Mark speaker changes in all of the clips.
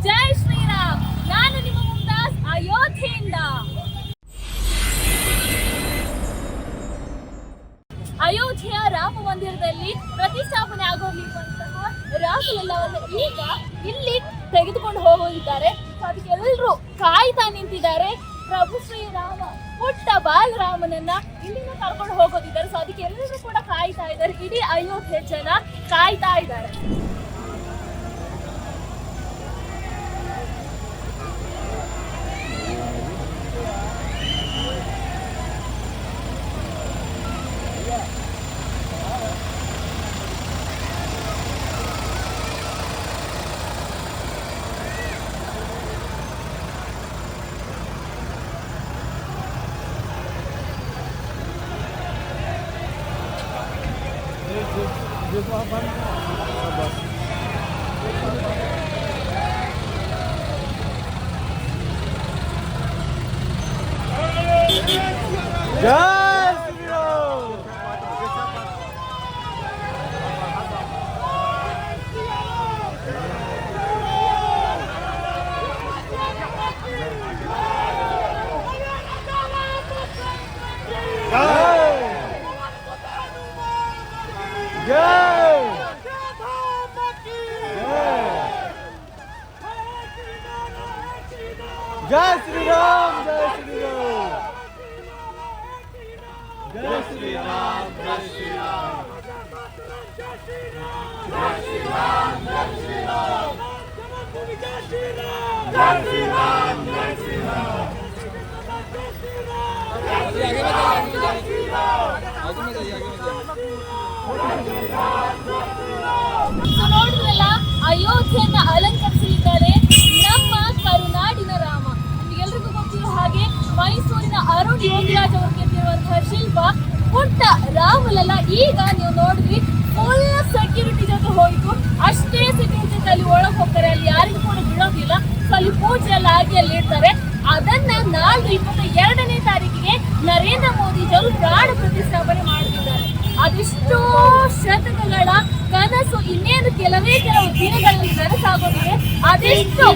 Speaker 1: ಜೈ ಶ್ರೀರಾಮ್. ನಾನು ನಿಮ್ಮ ಮುಮ್ತಾಜ್ ಅಯೋಧ್ಯೆಯಿಂದ. ಅಯೋಧ್ಯೆಯ ರಾಮ ಮಂದಿರದಲ್ಲಿ ಪ್ರತಿಷ್ಠಾಪನೆ ಆಗೋಗಿರುವಂತಹ ರಾಮಲಲ್ಲವನ್ನು ಈಗ ಇಲ್ಲಿ ತೆಗೆದುಕೊಂಡು ಹೋಗೋದಿದ್ದಾರೆ. ಅದಕ್ಕೆಲ್ಲರೂ ಕಾಯ್ತಾ ನಿಂತಿದ್ದಾರೆ. ಪ್ರಭು ಶ್ರೀರಾಮ ಪುಟ್ಟ ಬಾಲರಾಮನನ್ನ ಇಲ್ಲಿಂದ ಕರ್ಕೊಂಡು ಹೋಗೋದಿದ್ದಾರೆ. ಸೊ ಅದಕ್ಕೆ ಎಲ್ಲರೂ ಕೂಡ ಕಾಯ್ತಾ ಇದ್ದಾರೆ. ಇಡೀ ಅಯೋಧ್ಯೆ ಜನ ಕಾಯ್ತಾ ಇದ್ದಾರೆ.
Speaker 2: जय श्री राम, जय श्री राम, जय श्री राम, जय श्री राम, जय श्री राम, जय श्री राम, जय श्री राम, जय श्री राम, जय श्री राम,
Speaker 1: ನೋಡಿದ್ರಲ್ಲ, ಅಯೋಧ್ಯೆಯನ್ನ ಅಲಂಕರಿಸಲಿದ್ದಾರೆ ನಮ್ಮ ಕರುನಾಡಿನ ರಾಮ. ನಿಮಗೆಲ್ರಿಗೂ ಗೊತ್ತಿರೋ ಹಾಗೆ ಮೈಸೂರಿನ ಅರುಣ್ ಯೋಗಿರಾಜ್ ಅವರು ಕೆತ್ತಿರುವಂತಹ ಶಿಲ್ಪ ಪುಟ್ಟ ರಾಮಲಲ್ಲ ಈಗ ನೀವು ನೋಡಿದ್ರಿ ಫುಲ್ ಸೆಕ್ಯೂರಿಟಿ ಜೊತೆ ಹೋಯ್ತು. ಅಷ್ಟೇ ಸೆಕ್ಯೂರಿಟಿ ಅಲ್ಲಿ ಒಳಗೆ ಹೋಗ್ತಾರೆ. ಅಲ್ಲಿ ಯಾರಿಗೂ ಕೂಡ ಬಿಡೋದಿಲ್ಲ. ಸೊ ಅಲ್ಲಿ ಪೂಜೆ ಎಲ್ಲ ಆಗಿ ಅಲ್ಲಿ ಇಡ್ತಾರೆ. ಅದನ್ನ ನಾಳೆ 22ನೇ ತಾರೀಕಿಗೆ ನರೇಂದ್ರ ಮೋದಿಜಿಯವರು ಪ್ರಾಣ ಪ್ರತಿಷ್ಠಾಪನೆ ಮಾಡುತ್ತಿದ್ದಾರೆ. ಅದೆಷ್ಟೋ ಶತಕಗಳ ಕನಸು ಇನ್ನೇನು ಕೆಲವೇ ಕೆಲವು ದಿನಗಳಲ್ಲಿ ನನಸಾಗೋದಿದೆ. ಅದೆಷ್ಟು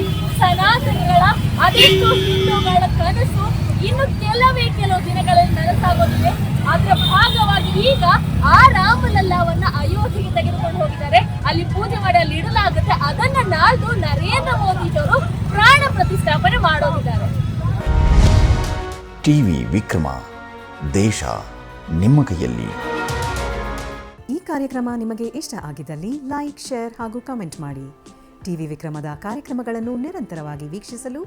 Speaker 1: ಸನಾತನಿಗಳ ಅದೆಷ್ಟು ಹಿಂದೂಗಳ ಕನಸು ಇನ್ನು ಕೆಲವು ದಿನಗಳಲ್ಲಿ ನನಸಾಗೋದಿದೆ. ಅದರ ಭಾಗವಾಗಿ ಈಗ ಆ ರಾಮಲಲ್ಲವನ್ನ ಅಯೋಧ್ಯೆಗೆ ತೆಗೆದುಕೊಂಡು ಹೋಗಿದ್ದಾರೆ. ಅಲ್ಲಿ ಪೂಜೆ ಮಾಡಿ ಅಲ್ಲಿ ಇಡಲಾಗುತ್ತೆ. ಅದನ್ನ ನಾಳ್ದು ನರೇಂದ್ರ ಮೋದಿಜಿಯವರು ಪ್ರಾಣ ಪ್ರತಿಷ್ಠಾಪನೆ ಮಾಡೋದಿದ್ದಾರೆ.
Speaker 3: ಟಿವಿ ವಿಕ್ರಮ, ದೇಶ ನಿಮ್ಮ ಕೈಯಲ್ಲಿ.
Speaker 4: ಈ ಕಾರ್ಯಕ್ರಮ ನಿಮಗೆ ಇಷ್ಟ ಆಗಿದ್ದಲ್ಲಿ ಲೈಕ್, ಶೇರ್ ಹಾಗೂ ಕಮೆಂಟ್ ಮಾಡಿ. ಟಿವಿ ವಿಕ್ರಮದ ಕಾರ್ಯಕ್ರಮಗಳನ್ನು ನಿರಂತರವಾಗಿ ವೀಕ್ಷಿಸಲು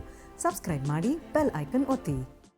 Speaker 4: ಸಬ್ಸ್ಕ್ರೈಬ್ ಮಾಡಿ, ಬೆಲ್ ಐಕನ್ ಒತ್ತಿ.